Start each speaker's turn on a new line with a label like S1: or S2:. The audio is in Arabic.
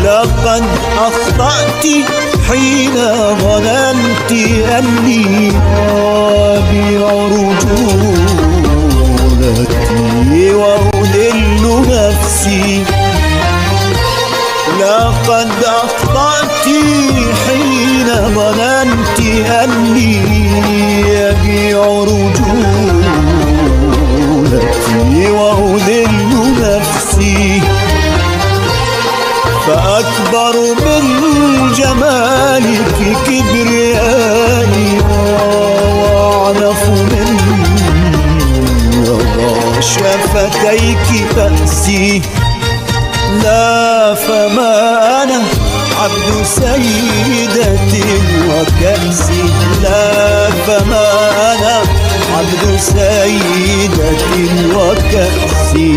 S1: لقد أخطأت حين ظننت أني أبيع رجولتي وأذل نفسي. لقد أخطأت حين ظننت أني أبيع رجولتي وأذل نفسي. فأكبر من جمالك كبريائي وأعنف من رضا شفتيك بأسي. لا فما أنا عبد سيدة وكأسي. لا فما أنا عبد سيدة وكأسي.